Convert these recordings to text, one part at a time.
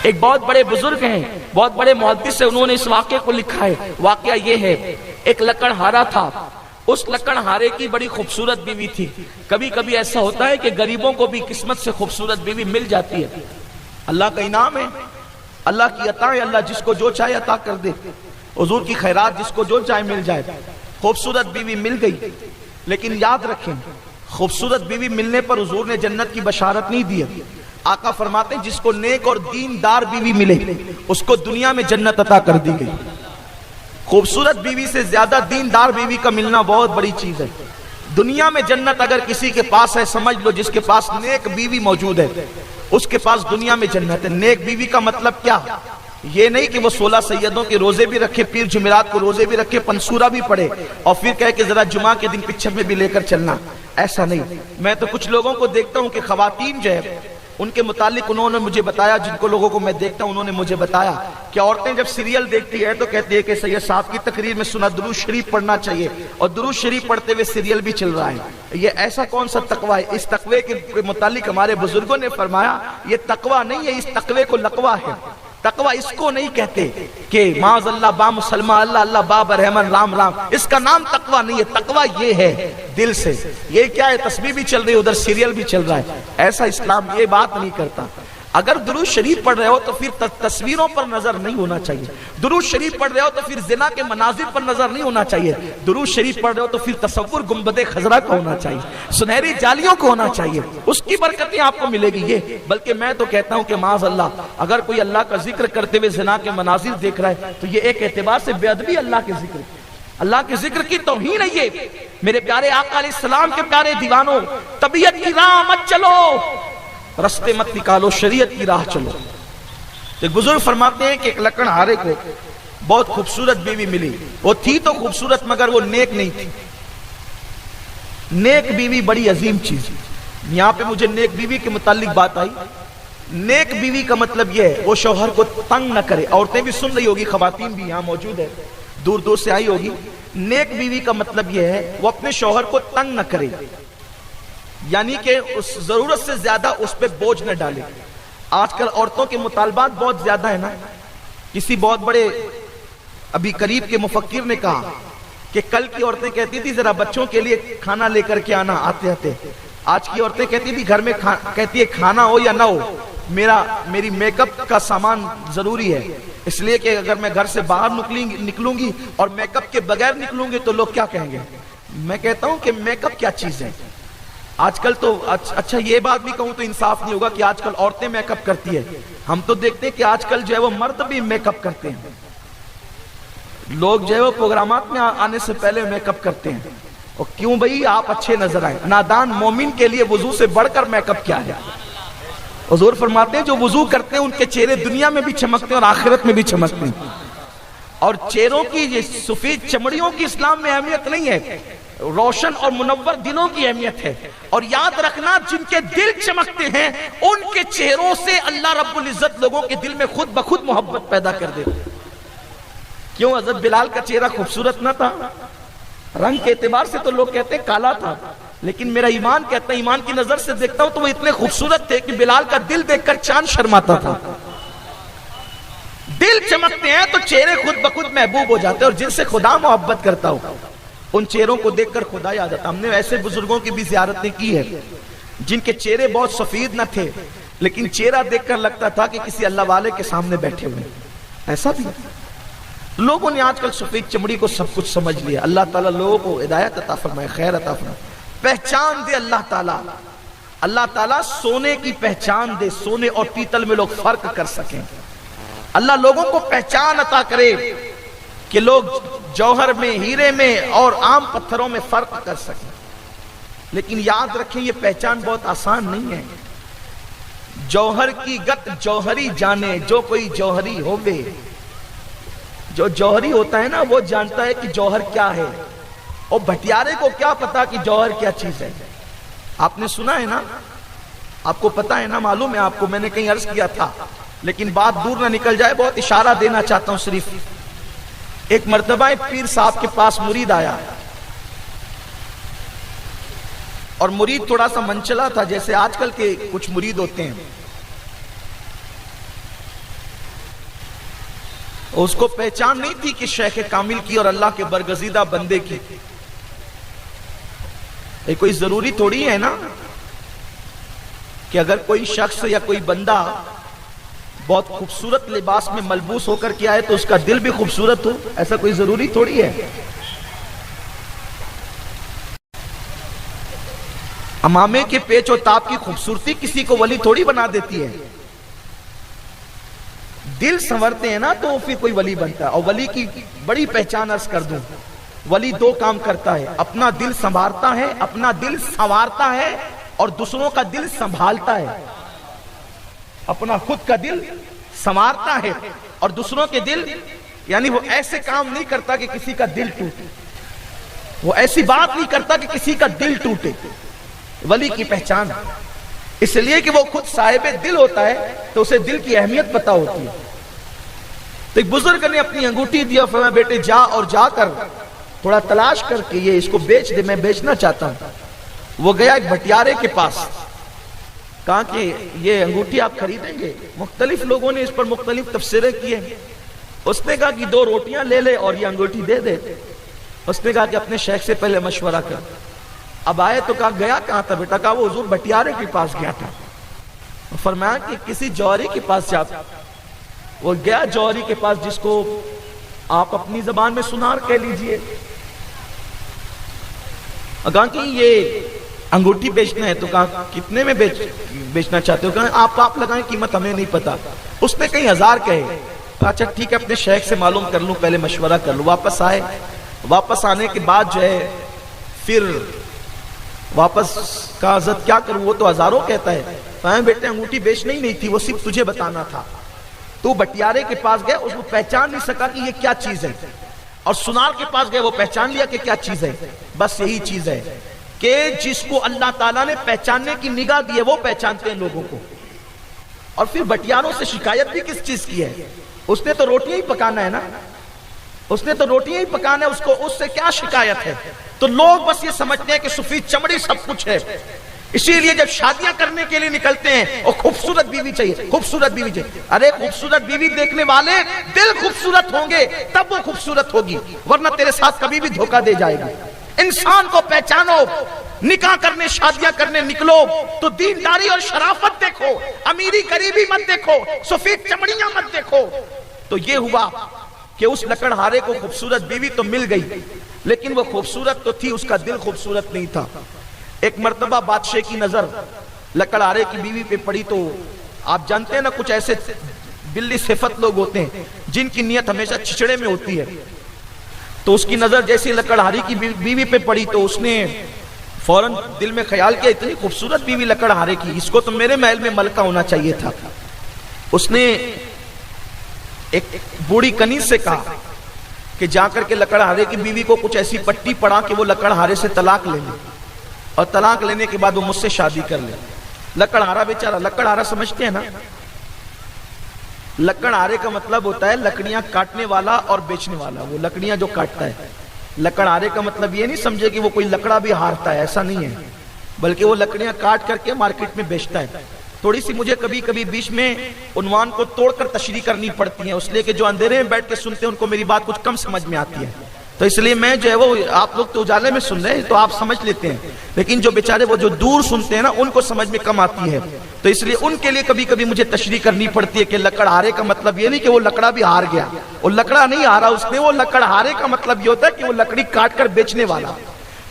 ایک بہت بڑے بزرگ ہیں، بہت بڑے محدث ہیں، انہوں نے اس واقعے کو لکھا ہے۔ واقعہ یہ ہے، ایک لکڑہارا تھا، اس لکڑہارے کی بڑی خوبصورت بیوی تھی۔ کبھی کبھی ایسا ہوتا ہے کہ غریبوں کو بھی قسمت سے خوبصورت بیوی مل جاتی ہے، اللہ کا انعام ہے، اللہ کی عطا ہے، اللہ جس کو جو چاہے عطا کر دے، حضور کی خیرات جس کو جو چاہے مل جائے۔ خوبصورت بیوی مل گئی، لیکن یاد رکھیں خوبصورت بیوی ملنے پر حضور نے جنت کی بشارت نہیں دی ہے۔ آقا فرماتے ہیں جس کو نیک اور دیندار بیوی ملے اس کو دنیا میں جنت عطا کر دی گئی۔ خوبصورت بیوی سے زیادہ دیندار بیوی کا ملنا بہت بڑی چیز ہے۔ دنیا میں جنت اگر کسی کے پاس ہے، سمجھ لو جس کے پاس نیک بیوی موجود ہے اس کے پاس دنیا میں جنت ہے۔ نیک بیوی کا مطلب کیا؟ یہ نہیں کہ وہ 16 سیدوں کے روزے بھی رکھے، پیر جمعرات کو روزے بھی رکھے، پنسورہ بھی پڑھے اور پھر کہے کہ ذرا جمعہ کے دن پچھر میں بھی لے کر چلنا، ایسا نہیں۔ میں تو کچھ لوگوں کو دیکھتا ہوں کہ خواتین جو ہے ان کے متعلق انہوں نے مجھے بتایا، جن کو لوگوں کو میں دیکھتا ہوں انہوں نے مجھے بتایا کہ عورتیں جب سیریل دیکھتی ہے تو کہتی ہے کہ سید صاحب کی تقریر میں سنا درود شریف پڑھنا چاہیے، اور درود شریف پڑھتے ہوئے سیریل بھی چل رہا ہے۔ یہ ایسا کون سا تقوی ہے؟ اس تقوی کے متعلق ہمارے بزرگوں نے فرمایا یہ تقوی نہیں ہے، اس تقوی کو لقوہ ہے۔ تقوی اس کو نہیں کہتے کہ معاذ اللہ با مسلمہ اللہ اللہ با برحمن رام رام، اس کا نام تقوی نہیں ہے۔ تقوی یہ ہے دل سے۔ یہ کیا ہے؟ تسبیح بھی چل رہی ہے، ادھر سیریل بھی چل رہا ہے، ایسا اسلام یہ بات نہیں کرتا۔ اگر درود شریف پڑھ رہے ہو تو پھر تصویروں پر نظر نہیں ہونا چاہیے، درود شریف پڑھ رہے ہو تو پھر زنا کے مناظر پر نظر نہیں ہونا چاہیے، درود شریف پڑھ رہے ہو تو پھر تصور گنبد خضرا کا ہونا چاہیے، سنہری جالیوں کو ہونا چاہیے، اس کی برکتیں آپ کو ملے گی۔ یہ بلکہ میں تو کہتا ہوں کہ معاذ اللہ اگر کوئی اللہ کا ذکر کرتے ہوئے زنا کے مناظر دیکھ رہا ہے تو یہ ایک اعتبار سے بے ادبی اللہ کے ذکر، اللہ کے ذکر کی توہین ہے۔ یہ میرے پیارے آقا علیہ السلام کے پیارے دیوانوں، طبیعت کی راہ مت چلو، رستے مت نکالو، شریعت کی راہ چلو۔ ایک بزرگ فرماتے ہیں کہ ایک لکڑہارے کو بہت خوبصورت بیوی ملی، وہ تھی تو خوبصورت مگر وہ نیک نہیں تھی۔ نیک بیوی بڑی عظیم چیز، یہاں پہ مجھے نیک بیوی کے متعلق بات آئی۔ نیک بیوی کا مطلب یہ ہے وہ شوہر کو تنگ نہ کرے۔ عورتیں بھی سن رہی ہوگی، خواتین بھی یہاں موجود ہے، دور دور سے آئی ہوگی۔ نیک بیوی کا مطلب یہ ہے وہ اپنے شوہر کو تنگ نہ کرے، یعنی کہ اس ضرورت سے زیادہ اس پہ بوجھ نہ ڈالے۔ آج کل عورتوں کے مطالبات بہت زیادہ ہے نا۔ کسی بہت بڑے ابھی قریب کے مفکر نے کہا کہ کل کی عورتیں کہتی تھی ذرا بچوں کے لیے کھانا لے کر کے آنا آتے آتے، آج کی عورتیں کہتی تھی گھر میں کہتی ہے کھانا ہو یا نہ ہو میری میک اپ کا سامان ضروری ہے، اس لیے کہ اگر میں گھر سے باہر نکلوں گی اور میک اپ کے بغیر نکلوں گی تو لوگ کیا کہیں گے۔ میں کہتا ہوں کہ میک اپ کیا چیز ہے؟ آج کل تو اچھا یہ بات بھی کہوں تو انصاف نہیں ہوگا کہ آج کل عورتیں میک اپ کرتی ہے، ہم تو دیکھتے ہیں کہ آج کل جو ہے وہ مرد بھی میک اپ کرتے ہیں، لوگ جو ہے وہ پروگرامات میں آنے سے پہلے میک اپ کرتے ہیں۔ اور کیوں بھئی؟ آپ اچھے نظر آئیں۔ نادان مومن کے لیے وضو سے بڑھ کر میک اپ کیا ہے؟ حضور فرماتے ہیں جو وضو کرتے ہیں ان کے چہرے دنیا میں بھی چمکتے ہیں اور آخرت میں بھی چمکتے ہیں۔ اور چہروں کی یہ سفید چمڑیوں کی اسلام میں اہمیت نہیں ہے، روشن اور منور دلوں کی اہمیت ہے۔ اور یاد رکھنا جن کے دل چمکتے ہیں ان کے چہروں سے اللہ رب العزت لوگوں کے دل میں خود بخود محبت پیدا کر دیتے۔ کیوں؟ حضرت بلال کا چہرہ خوبصورت نہ تھا؟ رنگ کے اعتبار سے تو لوگ کہتے ہیں کالا تھا، لیکن میرا ایمان کہتا ہے، ایمان کی نظر سے دیکھتا ہوں تو وہ اتنے خوبصورت تھے کہ بلال کا دل دیکھ کر چاند شرماتا تھا۔ دل چمکتے ہیں تو چہرے خود بخود محبوب ہو جاتے ہیں، اور جن سے خدا محبت کرتا ہو ان چہروں کو دیکھ کر خدا یاد آتا۔ ہم نے ایسے بزرگوں کی بھی زیارتیں کی ہے جن کے چہرے بہت سفید نہ تھے لیکن چہرہ دیکھ کر لگتا تھا کہ کسی اللہ والے کے سامنے بیٹھے ہوئے۔ ایسا بھی لوگوں نے آج کل سفید چمڑی کو سب کچھ سمجھ لیا۔ اللہ تعالیٰ لوگوں کو ہدایت عطا فرمائے، خیر عطا فرمائے، پہچان دے اللہ تعالیٰ۔ اللہ تعالیٰ سونے کی پہچان دے، سونے اور پیتل میں لوگ فرق کر سکیں۔ اللہ لوگوں کو پہچان عطا کرے کہ لوگ جوہر میں، ہیرے میں اور عام پتھروں میں فرق کر سکیں۔ لیکن یاد رکھیں یہ پہچان بہت آسان نہیں ہے۔ جوہر کی گت جوہری جانے جو کوئی جوہری ہووے۔ جو جوہری ہوتا ہے نا وہ جانتا ہے کہ جوہر کیا ہے، اور بھٹیارے کو کیا پتا کہ جوہر کیا چیز ہے۔ آپ نے سنا ہے نا، آپ کو پتا ہے نا، معلوم ہے آپ کو، میں نے کہیں عرض کیا تھا لیکن بات دور نہ نکل جائے، بہت اشارہ دینا چاہتا ہوں صرف۔ ایک مرتبہ ایک پیر صاحب کے پاس مرید آیا، اور مرید تھوڑا سا منچلا تھا، جیسے آج کل کے کچھ مرید ہوتے ہیں۔ اس کو پہچان نہیں تھی کہ شیخ کامل کی اور اللہ کے برگزیدہ بندے کی. یہ کوئی ضروری تھوڑی ہے نا کہ اگر کوئی شخص یا کوئی بندہ بہت خوبصورت لباس میں ملبوس ہو کر کے آئے تو اس کا دل بھی خوبصورت ہو. ایسا کوئی ضروری تھوڑی ہے. امامے کے پیچ و تاب کی خوبصورتی کسی کو ولی تھوڑی بنا دیتی ہے. دل سنورتے ہیں نا تو پھر کوئی ولی بنتا ہے. اور ولی کی بڑی پہچان عرض کر دوں, ولی دو کام کرتا ہے, اپنا دل سنوارتا ہے, اپنا دل سنوارتا ہے اور دوسروں کا دل سنبھالتا ہے. اپنا خود کا دل سنوارتا ہے اور دوسروں کے دل, یعنی وہ ایسے کام نہیں کرتا کہ کسی کا دل ٹوٹے, وہ ایسی بات نہیں کرتا کہ کسی کا دل ٹوٹے. ولی کی پہچان اس لیے کہ وہ خود صاحب دل ہوتا ہے تو اسے دل کی اہمیت پتہ ہوتی ہے. تو ایک بزرگ نے اپنی انگوٹھی دیا, فرمایا بیٹے جا اور جا کر تھوڑا تلاش کر کے یہ اس کو بیچ دے, میں بیچنا چاہتا ہوں. وہ گیا ایک بھٹیارے کے پاس, کہا کہ یہ انگوٹھی آپ خریدیں گے؟ مختلف لوگوں نے اس پر مختلف تفسیریں کی ہیں. اس نے کہا کہ 2 روٹیاں لے لے اور یہ انگوٹھی دے دے. اس نے کہا کہ اپنے شیخ سے پہلے مشورہ کر. اب آئے تو کہا گیا کہاں تھا بیٹا؟ کہا وہ حضور بھٹیارے کے پاس گیا تھا. فرمایا کہ کسی جوہری کے پاس جا. وہ گیا جوہری کے پاس جس کو آپ اپنی زبان میں سنار کہہ لیجئے. کہا کہ یہ انگوٹھی بیچنا ہے. تو کہا کتنے میں بیچنا چاہتے ہو؟ کہا آپ لگائیں, قیمت ہمیں نہیں پتا. اس نے کہیں 1000 کہے. اچھا ٹھیک ہے, اپنے شیخ سے معلوم کر لوں, پہلے مشورہ کر لوں. واپس آئے. واپس آنے کے بعد جو ہے پھر واپس کہا حضرت کیا کروں؟ وہ تو 1000 کہتا ہے. بیٹے انگوٹھی بیچنا ہی نہیں تھی, وہ صرف تجھے بتانا تھا. تو بٹیارے کے پاس گئے, اس کو پہچان نہیں سکا کہ یہ کیا چیز ہے. اور سنار کے پاس گئے, وہ پہچان لیا کہ کیا چیز ہے. بس یہی چیز ہے کہ جس کو اللہ تعالیٰ نے پہچاننے کی نگاہ دی ہے وہ پہچانتے ہیں لوگوں کو. اور پھر بٹیاروں سے شکایت بھی کس چیز کی ہے؟ اس نے تو روٹیاں ہی پکانا ہے نا, اس نے تو روٹیاں ہی پکانا ہے, اس کو اس سے کیا شکایت ہے؟ تو لوگ بس یہ سمجھتے ہیں کہ سفید چمڑی سب کچھ ہے. اسی لیے جب شادیاں کرنے کے لیے نکلتے ہیں اور خوبصورت بیوی چاہیے, خوبصورت بیوی چاہیے. ارے خوبصورت بیوی دیکھنے والے دل خوبصورت ہوں گے تب وہ خوبصورت ہوگی, ورنہ تیرے ساتھ کبھی بھی دھوکہ دے جائے گا. انسان کو پہچانو, نکاح کرنے شادیاں کرنے نکلو تو دینداری اور شرافت دیکھو, امیری غریبی مت دیکھو, سفید چمڑیاں مت دیکھو. تو یہ ہوا کہ اس لکڑہارے کو خوبصورت بیوی تو مل گئی, لیکن وہ خوبصورت تو تھی, اس کا دل خوبصورت نہیں تھا. ایک مرتبہ بادشاہ کی نظر لکڑہارے کی بیوی پہ پڑی. تو آپ جانتے ہیں نا کچھ ایسے بلی صفت لوگ ہوتے ہیں جن کی نیت ہمیشہ چھچڑے میں ہوتی ہے. تو اس کی نظر جیسے لکڑہاری کی بیوی پہ پڑی تو اس نے فوراً دل میں خیال کیا اتنی خوبصورت بیوی لکڑہارے کی, اس کو تو میرے محل میں ملکہ ہونا چاہیے تھا. اس نے ایک بوڑھی کنیز سے کہا کہ جا کر کے لکڑہارے کی بیوی کو کچھ ایسی پٹی پڑا کہ وہ لکڑہارے سے طلاق لے لے, اور طلاق لینے کے بعد وہ مجھ سے شادی کر لے. لکڑہارا بیچارہ, لکڑہارا سمجھتے ہیں نا, لکڑہارے کا مطلب ہوتا ہے لکڑیاں کاٹنے والا اور بیچنے والا, وہ لکڑیاں جو کاٹتا ہے. لکڑہارے کا مطلب یہ نہیں سمجھے کہ وہ کوئی لکڑا بھی ہارتا ہے, ایسا نہیں ہے, بلکہ وہ لکڑیاں کاٹ کر کے مارکیٹ میں بیچتا ہے. تھوڑی سی مجھے کبھی کبھی بیچ میں عنوان کو توڑ کر تشریح کرنی پڑتی ہے, اس لیے کہ جو اندھیرے میں بیٹھ کے سنتے ہیں ان کو میری بات کچھ کم سمجھ میں آتی ہے. تو اس لیے میں جو ہے وہ, آپ لوگ تو اجالے میں سن رہے ہیں تو آپ سمجھ لیتے ہیں, لیکن جو بیچارے وہ جو دور سنتے ہیں نا ان کو سمجھ میں کم آتی ہے. تو اس لیے ان کے لیے کبھی کبھی مجھے تشریح کرنی پڑتی ہے کہ لکڑہارے کا مطلب یہ نہیں کہ وہ لکڑا بھی ہار گیا, وہ لکڑا نہیں ہارا اس نے, وہ لکڑہارے کا مطلب یہ ہوتا ہے کہ وہ لکڑی کاٹ کر بیچنے والا.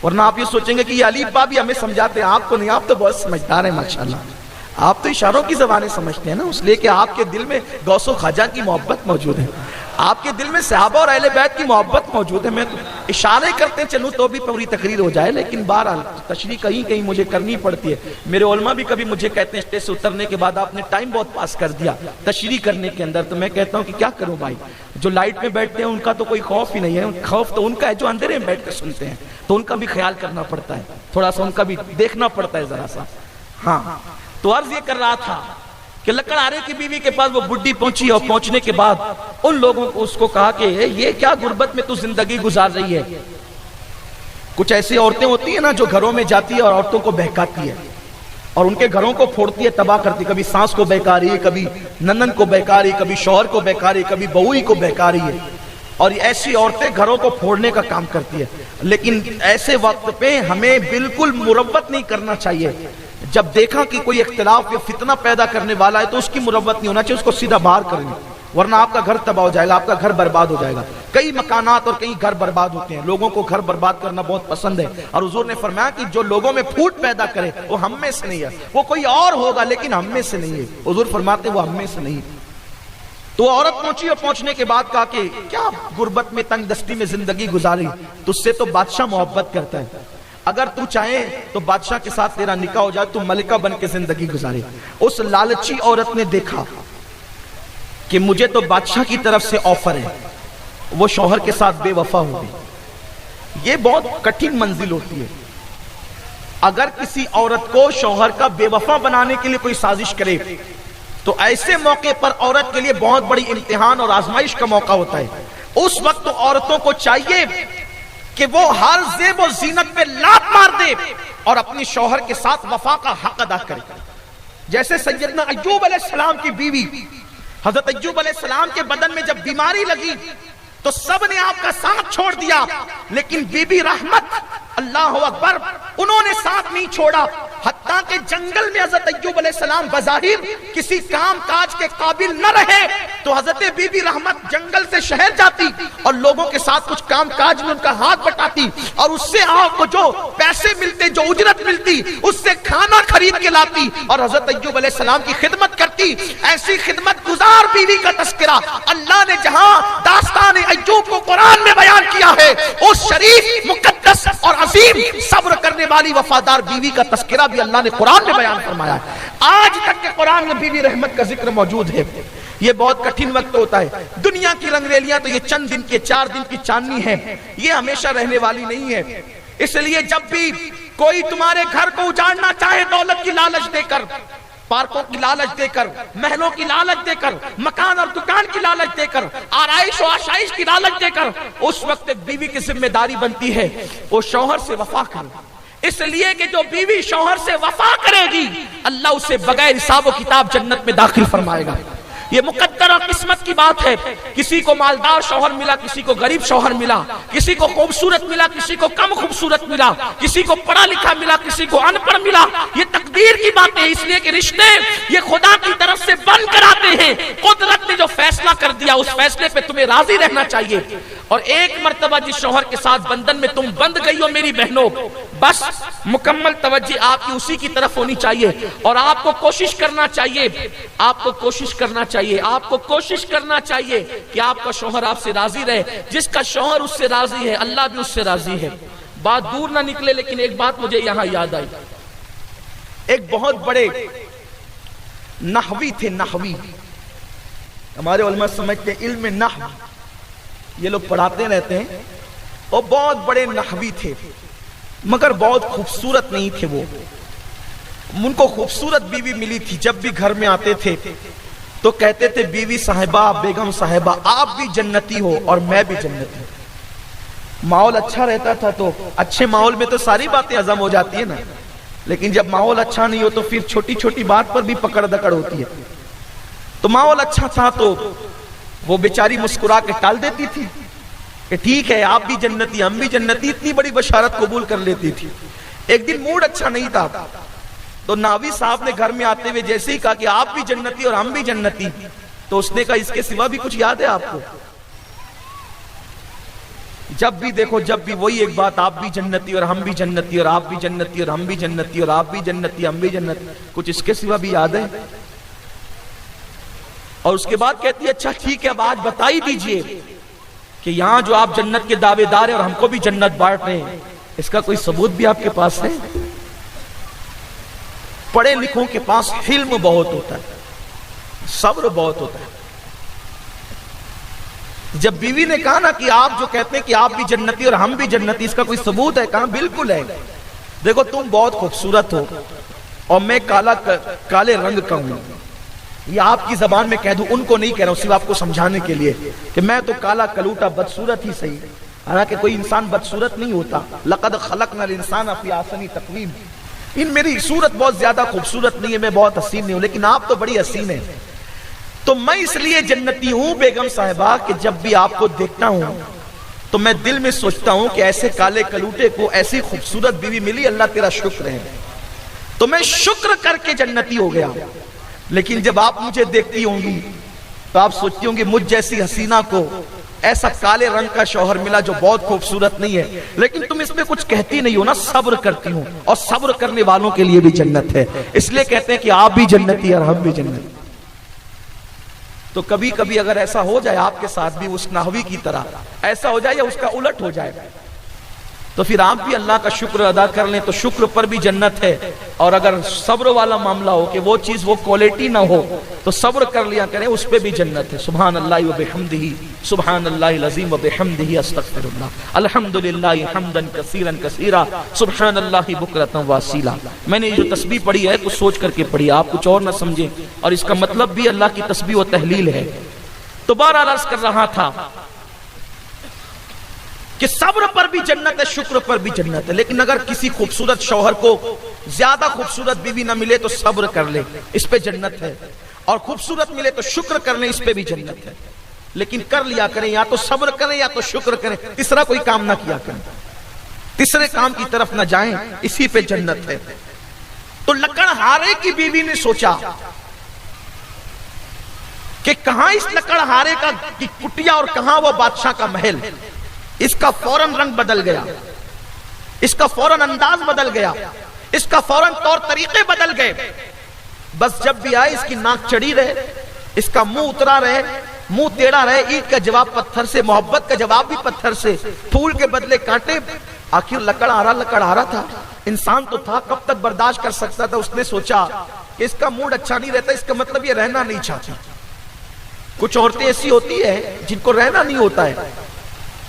ورنہ آپ یہ سوچیں گے کہ یہ علی با بھی ہمیں سمجھاتے ہیں, آپ کو نہیں, آپ تو بہت سمجھدار ہیں ماشاءاللہ, آپ تو اشاروں کی زبانیں سمجھتے ہیں نا, اس لیے کہ آپ کے دل میں غوث و خواجہ کی محبت موجود ہے, آپ کے دل میں صحابہ اور اہل بیت کی محبت موجود ہے. میں اشارے کرتے چلوں تو بھی پوری تقریر ہو جائے, لیکن بہرحال تشریح کہیں کہیں مجھے کرنی پڑتی ہے. میرے علماء بھی کبھی مجھے کہتے ہیں اسٹیج سے اترنے کے بعد آپ نے ٹائم بہت پاس کر دیا تشریح کرنے کے اندر. تو میں کہتا ہوں کہ کیا کروں بھائی, جو لائٹ میں بیٹھتے ہیں ان کا تو کوئی خوف ہی نہیں ہے, خوف تو ان کا ہے جو اندھیرے میں بیٹھ کر سنتے ہیں, تو ان کا بھی خیال کرنا پڑتا ہے, تھوڑا سا ان کا بھی دیکھنا پڑتا ہے ذرا سا. ہاں تو عرض یہ کر رہا تھا کہ لکڑہارے کی بیوی کے پاس وہ بڈھی پہنچی, اور پہنچنے کے بعد ان لوگوں کو اس کو کہا کہ یہ کیا غربت میں تو زندگی گزار رہی ہے. کچھ ایسی عورتیں ہوتی ہیں نا جو گھروں میں جاتی ہے اور عورتوں کو بہکاتی ہے, اور ان کے گھروں کو پھوڑتی ہے، تباہ کرتی، کبھی ساس کو بہکا رہی ہے، کبھی ننن کو بہکا رہی ہے، کبھی شوہر کو بہکا رہی ہے، کبھی بہوئی کو بہکا رہی ہے، اور ایسی عورتیں گھروں کو پھوڑنے کا کام کرتی ہے۔ لیکن ایسے وقت پہ ہمیں بالکل مروت نہیں کرنا چاہیے۔ جب دیکھا کہ کوئی اختلاف یا فتنہ پیدا کرنے والا ہے تو اس کی مروت نہیں ہونا چاہیے، اس کو سیدھا باہر کریں، ورنہ آپ کا گھر تباہ ہو جائے گا، آپ کا گھر برباد ہو جائے گا۔ کئی مکانات اور کئی گھر برباد ہوتے ہیں، لوگوں کو گھر برباد کرنا بہت پسند ہے، اور حضور نے فرمایا کہ جو لوگوں میں پھوٹ پیدا کرے وہ ہم میں سے نہیں ہے، وہ کوئی اور ہوگا لیکن ہم میں سے نہیں ہے۔ حضور فرماتے وہ ہم میں سے نہیں۔ تو عورت پہنچی، اور پہنچنے کے بعد کہا کہ کیا غربت میں، تنگ دستی میں زندگی گزاری، تجھ سے تو بادشاہ محبت کرتا ہے، اگر تو چاہے تو بادشاہ کے ساتھ تیرا نکاح ہو جائے، تو ملکہ بن کے زندگی گزارے۔ اس لالچی عورت نے دیکھا کہ مجھے تو بادشاہ کی طرف سے آفر ہے، وہ شوہر کے ساتھ بے وفا ہو گئی۔ یہ بہت کٹھن منزل ہوتی ہے۔ اگر کسی عورت کو شوہر کا بے وفا بنانے کے لیے کوئی سازش کرے تو ایسے موقع پر عورت کے لیے بہت بڑی امتحان اور آزمائش کا موقع ہوتا ہے۔ اس وقت تو عورتوں کو چاہیے کہ وہ ہر زیب و زینت پہ لات مار دے اور اپنی شوہر کے ساتھ وفا کا حق ادا کرے۔ جیسے سیدنا ایوب علیہ السلام کی بیوی، حضرت ایوب علیہ السلام کے بدن میں جب بیماری لگی تو سب نے آپ کا ساتھ چھوڑ دیا، لیکن بی بی رحمت، اللہ اکبر، انہوں نے ساتھ نہیں چھوڑا، حتیٰ کہ جنگل میں حضرت ایوب علیہ السلام بظاہر کسی کام کاج کے قابل نہ رہے تو حضرت بی بی رحمت جنگل سے شہر جاتی اور لوگوں کے ساتھ کچھ کام کاج میں ان کا ہاتھ بٹاتی، اور اس سے آپ کو جو پیسے ملتے، جو اجرت ملتی، اس سے کھانا خرید کے لاتی اور حضرت ایوب علیہ السلام کی خدمت کرتی۔ ایسی خدمت گزار بیوی کا تذکرہ اللہ نے جہاں داستان ایوب کو قرآن میں بیان کیا ہے، اس شریف، مقدس اور عظیم صبر کرنے والی وفادار بیوی کا تذکرہ بھی اللہ نے قرآن میں بیان فرمایا ہے۔ آج تک کے قرآن میں بیوی رحمت کا ذکر موجود ہے۔ یہ بہت کٹھن وقت ہوتا ہے۔ دنیا کی رنگریلیاں تو یہ چند دن کے، 4 دن کی چاندنی ہے، یہ ہمیشہ رہنے والی نہیں ہے۔ اس لیے جب بھی کوئی تمہارے گھر کو اجاڑنا چاہے دولت کی لالچ دے کر، پارکوں کی لالچ دے کر، محلوں کی لالچ دے کر، مکان اور دکان کی لالچ دے کر، آرائش و آشائش کی لالچ دے کر، اس وقت ایک بیوی کی ذمہ داری بنتی ہے وہ شوہر سے وفا کرے۔ اس لیے کہ جو بیوی شوہر سے وفا کرے گی اللہ اسے بغیر حساب و کتاب جنت میں داخل فرمائے گا۔ یہ مقدر اور قسمت کی بات ہے۔ کسی کو مالدار شوہر ملا، کسی کو غریب شوہر ملا، کسی کو خوبصورت ملا، کسی کو کم خوبصورت ملا، کسی کو پڑھا لکھا ملا، کسی کو ان پڑھ ملا۔ یہ تقدیر کی بات ہے، اس لیے کہ رشتے یہ خدا کی طرف سے بن کر آتے ہیں۔ قدرت نے جو فیصلہ کر دیا اس فیصلے پہ تمہیں راضی رہنا چاہیے۔ اور ایک مرتبہ جس شوہر کے ساتھ بندھن میں تم بندھ گئی ہو میری بہنوں، بس مکمل توجہ آپ کی اسی کی طرف ہونی چاہیے، اور آپ کو کوشش کرنا چاہیے، آپ کو کوشش کرنا چاہیے، آپ کو کوشش کرنا چاہیے کہ آپ کا شوہر آپ سے راضی رہے۔ جس کا شوہر اس سے راضی ہے اللہ بھی اس سے راضی ہے۔ بات دور نہ نکلے، لیکن ایک بات مجھے یہاں یاد آئی۔ ایک بہت بڑے نحوی تھے، نحوی، ہمارے علماء سمجھتے ہیں علم نحو یہ لوگ پڑھاتے رہتے ہیں، اور بہت بڑے نحوی تھے مگر بہت خوبصورت نہیں تھے۔ وہ ان کو خوبصورت بیوی ملی تھی، جب بھی گھر میں آتے تھے تو کہتے تھے بیوی صاحبہ، بیگم صاحبہ، آپ بھی جنتی ہو اور میں بھی جنتی ہوں۔ ماحول اچھا رہتا تھا تو اچھے ماحول میں تو ساری باتیں ہضم ہو جاتی ہیں نا، لیکن جب ماحول اچھا نہیں ہو تو پھر چھوٹی چھوٹی بات پر بھی پکڑ دکڑ ہوتی ہے۔ تو ماحول اچھا تھا تو وہ بیچاری مسکرا کے ٹال دیتی تھی کہ ٹھیک ہے آپ بھی جنتی ہم بھی جنتی، اتنی بڑی بشارت قبول کر لیتی تھی۔ ایک دن موڈ اچھا نہیں تھا تو ناوی صاحب نے گھر میں آتے ہوئے جیسے ہی کہا کہ آپ بھی جنتی اور ہم بھی جنتی، تو اس نے کہا اس کے سوا بھی کچھ یاد ہے آپ کو؟ جب بھی دیکھو جب بھی وہی ایک بات، آپ بھی جنتی اور ہم بھی جنتی، اور آپ بھی جنتی اور ہم بھی جنتی، اور آپ بھی جنتی ہم بھی جنتی، کچھ اس کے سوا بھی یاد ہے؟ اور اس کے بعد کہتی ہے اچھا ٹھیک ہے اب آج بتائی دیجئے کہ یہاں جو آپ جنت کے دعوے دار ہیں اور ہم کو بھی جنت بانٹ رہے ہیں، اس کا کوئی ثبوت بھی آپ کے پاس ہے؟ پڑھے لکھوں کے پاس حلم بہت ہوتا ہے، صبر بہت ہوتا ہے۔ جب بیوی نے کہا نا کہ آپ جو کہتے ہیں کہ آپ بھی جنتی اور ہم بھی جنتی، اس کا کوئی ثبوت ہے؟ کہا بالکل ہے۔ دیکھو تم بہت خوبصورت ہو اور میں کالے رنگ کا ہوں، یہ آپ کی زبان میں کہہ دوں، ان کو نہیں کہہ رہا ہوں، صرف آپ کو سمجھانے کے لیے کہ میں تو کالا کلوٹا بدصورت ہی صحیح، حالانکہ کوئی انسان بدصورت نہیں ہوتا۔ لقد خلقنا الانسان فی احسن تقویم، میری صورت بہت زیادہ خوبصورت نہیں ہے، میں بہت حسین نہیں ہوں، لیکن آپ تو بڑی حسین ہیں، تو میں اس لیے جنتی ہوں بیگم صاحبہ کہ جب بھی آپ کو دیکھتا ہوں تو میں دل میں سوچتا ہوں کہ ایسے کالے کلوٹے کو ایسی خوبصورت بیوی ملی، اللہ تیرا شکر ہے، تو میں شکر کر کے جنتی ہو گیا۔ لیکن جب آپ مجھے دیکھتی ہوں گی تو آپ سوچتی ہوں گی مجھ جیسی حسینہ کو ایسا کالے رنگ کا شوہر ملا جو بہت خوبصورت نہیں ہے، لیکن تم اس میں کچھ کہتی نہیں ہو نا، صبر کرتی ہوں، اور صبر کرنے والوں کے لیے بھی جنت ہے، اس لیے کہتے ہیں کہ آپ بھی جنتی اور ہم بھی جنتی۔ تو کبھی کبھی اگر ایسا ہو جائے آپ کے ساتھ بھی اس نحوی کی طرح ایسا ہو جائے یا اس کا الٹ ہو جائے تو پھر آپ بھی اللہ کا شکر ادا کر لیں تو شکر پر بھی جنت ہے، اور اگر صبر والا معاملہ ہو کہ وہ چیز وہ کوالٹی نہ ہو تو صبر کر لیا کریں، اس پہ بھی جنت ہے۔ سبحان اللہ و بحمدہ، سبحان اللہ العظیم و بحمدہ، استغفر اللہ، الحمدللہ حمدا کثیرا کثیرا، سبحان اللہ بکرۃ و اصیلا۔ میں نے یہ جو تسبیح پڑھی ہے کچھ سوچ کر کے پڑھی، آپ کچھ اور نہ سمجھیں، اور اس کا مطلب بھی اللہ کی تسبیح و تحلیل ہے۔ تو بہرحال عرض کر رہا تھا کہ صبر پر بھی جنت ہے، شکر پر بھی جنت ہے، لیکن اگر کسی خوبصورت شوہر کو زیادہ خوبصورت بیوی نہ ملے تو صبر کر لے، اس پہ جنت ہے، اور خوبصورت ملے تو شکر کر لیں، اس پہ بھی جنت ہے، لیکن کر لیا کریں، یا تو صبر کریں یا تو شکر کریں، تیسرا کوئی کام نہ کیا کریں، تیسرے کام کی طرف نہ جائیں، اسی پہ جنت ہے۔ تو لکڑہارے کی بیوی نے سوچا کہ کہاں اس لکڑہارے کی کٹیا اور کہاں وہ بادشاہ کا محل، اس کا فوراً رنگ بدل گیا، اس کا فوراً انداز بدل گیا، اس کا فوراً طور طریقے بدل گئے، بس جب بھی آئے اس کی ناک چڑھی رہے، اس کا منہ اترا رہے، منہ ٹیڑھا رہے، اینٹ کا جواب پتھر سے، محبت کا جواب بھی پتھر سے، پھول کے بدلے کانٹے۔ آخر لکڑہارا تھا، انسان تو تھا، کب تک برداشت کر سکتا تھا؟ اس نے سوچا کہ اس کا موڈ اچھا نہیں رہتا، اس کا مطلب یہ رہنا نہیں چاہتی۔ کچھ عورتیں ایسی ہوتی ہے جن کو رہنا نہیں ہوتا ہے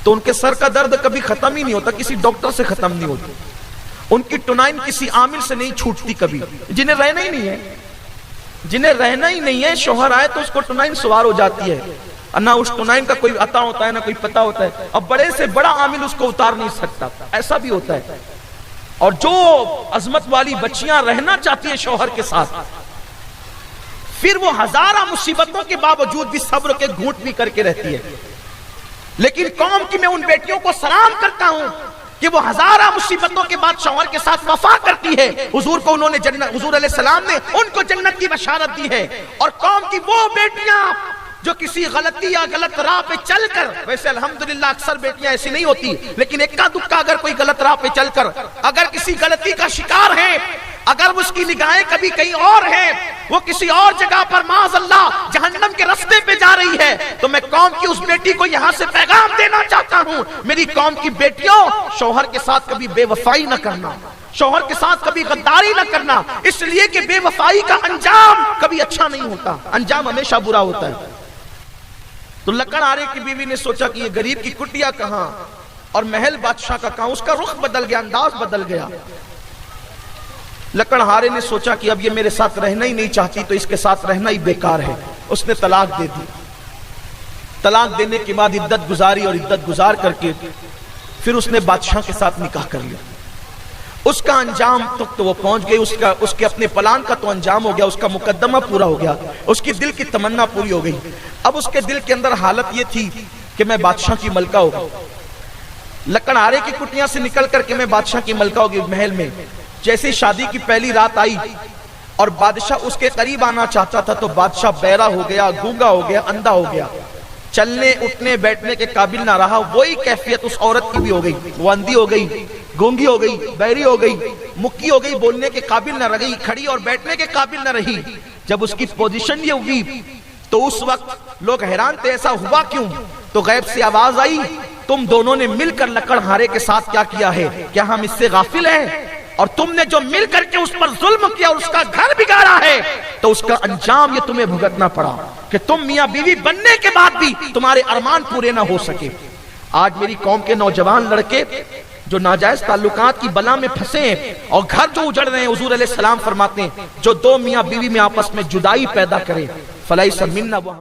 تو ان کے سر کا درد کبھی ختم ہی نہیں ہوتا، کسی ڈاکٹر سے ختم نہیں ہوتا، ان کی ٹونائن کسی عامل سے نہیں چھوٹتی کبھی، جنہیں رہنا ہی نہیں ہے، جنہیں رہنا ہی نہیں ہے، شوہر آئے تو اس کو ٹونائن سوار ہو جاتی ہے، نہ اس ٹونائن کا کوئی عطا ہوتا ہے نہ کوئی پتہ ہوتا ہے، اب بڑے سے بڑا عامل اس کو اتار نہیں سکتا، ایسا بھی ہوتا ہے۔ اور جو عظمت والی بچیاں رہنا چاہتی ہیں شوہر کے ساتھ، پھر وہ ہزارہ مصیبتوں کے باوجود بھی صبر کے گھونٹ بھی کر کے رہتی ہے۔ لیکن قوم کی میں ان بیٹیوں کو سلام کرتا ہوں کہ وہ ہزارہ مصیبتوں کے بعد شوہر کے ساتھ وفا کرتی ہے، حضور کو انہوں نے حضور علیہ السلام نے ان کو جنت کی بشارت دی ہے۔ اور قوم کی وہ بیٹیاں جو کسی غلطی یا غلط راہ پہ چل کر، ویسے الحمدللہ اکثر بیٹیاں ایسی نہیں ہوتی، لیکن اکا دکا اگر کوئی غلط راہ پہ چل کر اگر کسی غلطی کا شکار ہے، اگر اس کی نگاہیں کبھی کہیں اور ہیں، وہ کسی اور جگہ پر معاذ اللہ جہنم کے رستے پہ جا رہی ہے، تو میں قوم کی اس بیٹی کو یہاں سے پیغام دینا چاہتا ہوں، میری قوم کی بیٹیوں، شوہر کے ساتھ کبھی بے وفائی نہ کرنا، شوہر کے ساتھ کبھی غداری نہ کرنا، اس لیے کہ بے وفائی کا انجام کبھی اچھا نہیں ہوتا، انجام ہمیشہ برا ہوتا ہے۔ تو لکڑہارے کی بیوی نے سوچا کہ یہ غریب کی کٹیا کہاں اور محل بادشاہ کا کہاں، اس کا رخ بدل گیا، انداز بدل گیا۔ لکڑہارے نے سوچا کہ اب یہ میرے ساتھ رہنا ہی نہیں چاہتی تو اس کے ساتھ رہنا ہی بیکار ہے، اس نے طلاق دے دی۔ طلاق دینے کے بعد عدت گزاری اور عدت گزار کر کے پھر اس نے بادشاہ کے ساتھ نکاح کر لیا۔ اس کا انجام تک تو وہ پہنچ گئی، اس کے اپنے پلان کا تو انجام ہو گیا، اس کا مقدمہ پورا ہو گیا، اس کی دل کی تمنا پوری ہو گئی۔ اب اس کے دل کے اندر حالت یہ تھی کہ میں بادشاہ کی ملکہ ہو گئی، لکڑہارے کی کٹیاں سے نکل کر کے میں بادشاہ کی ملکہ ہو گئی محل میں۔ جیسے شادی کی پہلی رات آئی اور بادشاہ اس کے قریب آنا چاہتا تھا تو بادشاہ بہرا ہو گیا، گونگا ہو گیا، اندھا ہو گیا، چلنے اٹھنے بیٹھنے کے قابل نہ رہا۔ وہی کیفیت اس عورت کی بھی ہو گئی، وہ اندھی ہو گئی، گونگی ہو گئی، بہری ہو گئی، مکی ہو گئی، بولنے کے قابل نہ رہی، کھڑی اور بیٹھنے کے قابل نہ رہی۔ جب اس کی پوزیشن یہ ہوئی تو اس وقت لوگ حیران تھے ایسا ہوا کیوں؟ تو غیب سے آواز آئی، تم دونوں نے مل کر لکڑہارے کے ساتھ کیا کیا ہے؟ کیا ہم اس سے غافل ہیں؟ اور تم نے جو مل کر کے اس پر ظلم کیا اور اس کا گھر بگاڑا ہے تو اس کا انجام یہ تمہیں بھگتنا پڑا کہ تم میاں بیوی بننے کے بعد بھی تمہارے ارمان پورے نہ ہو سکے۔ آج میری قوم کے نوجوان لڑکے جو ناجائز تعلقات کی بلا میں پھنسے ہیں اور گھر جو اجڑ رہے ہیں، حضور علیہ السلام فرماتے ہیں جو دو میاں بیوی میں آپس میں جدائی پیدا کرے فلیس منا، وہ